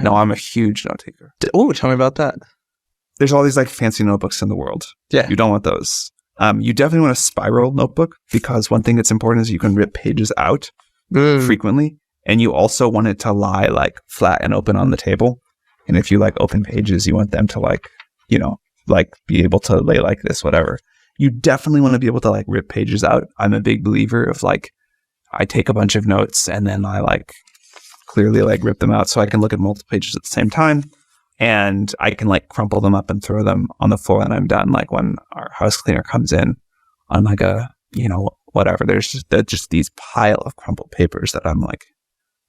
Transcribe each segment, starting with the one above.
No, I'm a huge note taker. Oh, tell me about that. There's all these like fancy notebooks in the world. Yeah. You don't want those. You definitely want a spiral notebook because one thing that's important is you can rip pages out frequently. And you also want it to lie like flat and open on the table. And if you like open pages, you want them to like, you know, like be able to lay like this, whatever. You definitely want to be able to like rip pages out. I'm a big believer of like, I take a bunch of notes and then I like clearly like rip them out so I can look at multiple pages at the same time. And I can like crumple them up and throw them on the floor and I'm done. Like when our house cleaner comes in on like a, you know, whatever, there's just these pile of crumpled papers that I'm like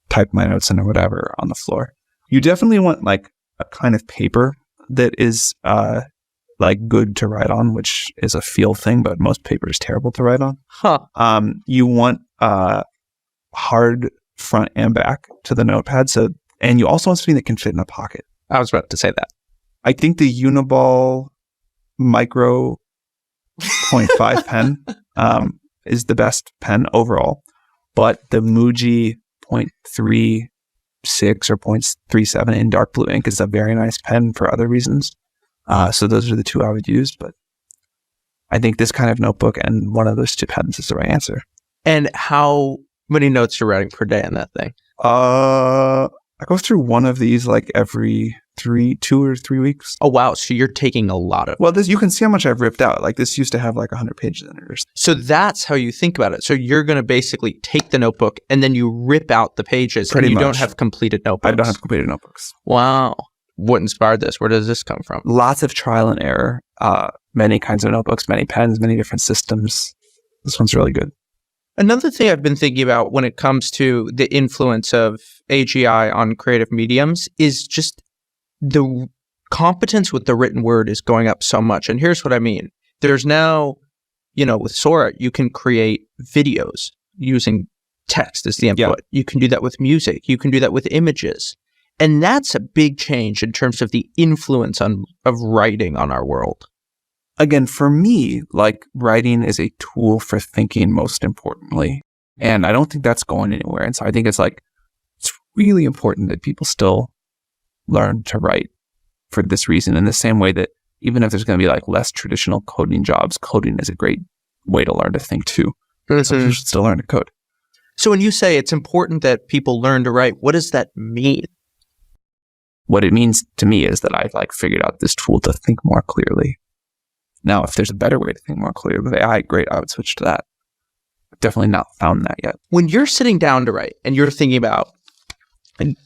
type my notes in or whatever on the floor. You definitely want like a kind of paper that is like good to write on, which is a feel thing, but most paper is terrible to write on. You want hard front and back to the notepad. So, and you also want something that can fit in a pocket. I was about to say that. I think the Uniball Micro 0.5 pen is the best pen overall, but the Muji 0.36 or 0.37 in dark blue ink is a very nice pen for other reasons. So those are the two I would use, but I think this kind of notebook and one of those two pens is the right answer. And how many notes you're writing per day on that thing? I go through one of these like every 2 or 3 weeks. Oh, wow. So you're taking a lot of... Well, you can see how much I've ripped out. Like this used to have like 100 pages in it. So that's how you think about it. So you're going to basically take the notebook and then you rip out the pages. Pretty and you much. don't have completed notebooks. I don't have completed notebooks. Wow. What inspired this? Where does this come from? Lots of trial and error. Many kinds of notebooks, many pens, many different systems. This one's really good. Another thing I've been thinking about when it comes to the influence of AGI on creative mediums is just the competence with the written word is going up so much. And here's what I mean. There's now, you know, with Sora, you can create videos using text as the input. Yeah. You can do that with music. You can do that with images. And that's a big change in terms of the influence of writing on our world. Again, for me, like writing is a tool for thinking most importantly. And I don't think that's going anywhere. And so I think it's really important that people still learn to write for this reason. In the same way that even if there's going to be like less traditional coding jobs, coding is a great way to learn to think too. Mm-hmm. So you should still learn to code. So when you say it's important that people learn to write, what does that mean? What it means to me is that I've like figured out this tool to think more clearly. Now, if there's a better way to think more clearly with AI, great, I would switch to that. I've definitely not found that yet. When you're sitting down to write and you're thinking about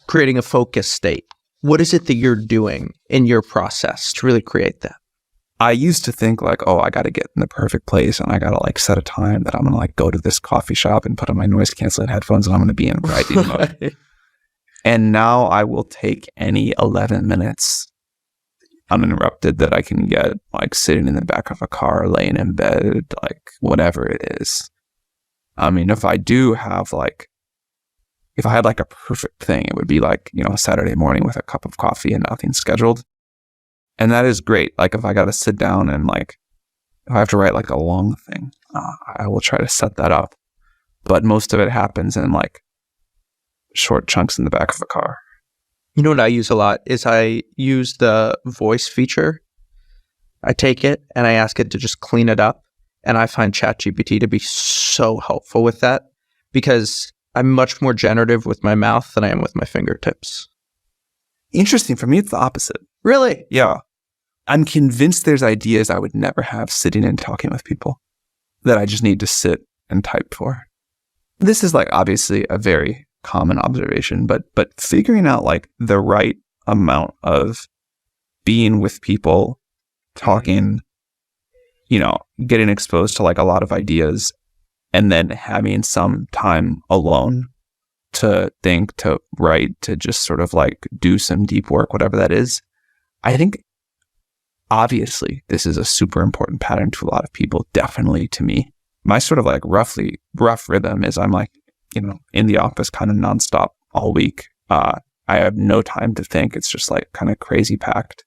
creating a focus state, what is it that you're doing in your process to really create that? I used to think like, oh, I got to get in the perfect place and I got to like set a time that I'm going to like go to this coffee shop and put on my noise canceling headphones and I'm going to be in writing mode. And now I will take any 11 minutes uninterrupted that I can get, like sitting in the back of a car, laying in bed, like whatever it is. I mean, if I had like a perfect thing, it would be like, you know, a Saturday morning with a cup of coffee and nothing scheduled. And that is great. Like if I got to sit down and like, if I have to write like a long thing, I will try to set that up. But most of it happens in like short chunks in the back of a car. You know what I use a lot is I use the voice feature. I take it and I ask it to just clean it up. And I find ChatGPT to be so helpful with that because I'm much more generative with my mouth than I am with my fingertips. Interesting. For me, it's the opposite. Really? Yeah. I'm convinced there's ideas I would never have sitting and talking with people that I just need to sit and type for. This is like obviously a very common observation, but figuring out like the right amount of being with people, talking, you know, getting exposed to like a lot of ideas and then having some time alone to think, to write, to just sort of like do some deep work, whatever that is. I think obviously this is a super important pattern to a lot of people, definitely to me. My sort of like rough rhythm is I'm like, you know, in the office kind of nonstop all week. I have no time to think. It's just like kind of crazy packed.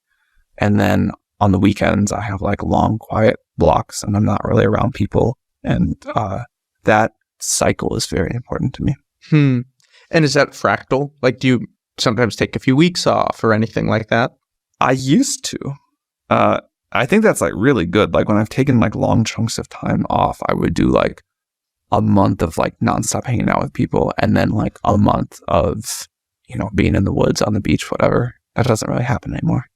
And then on the weekends, I have like long, quiet blocks and I'm not really around people. And that cycle is very important to me. And is that fractal? Like, do you sometimes take a few weeks off or anything like that? I used to. I think that's like really good. Like when I've taken like long chunks of time off, I would do like a month of like nonstop hanging out with people, and then like a month of, being in the woods, on the beach, whatever. That doesn't really happen anymore.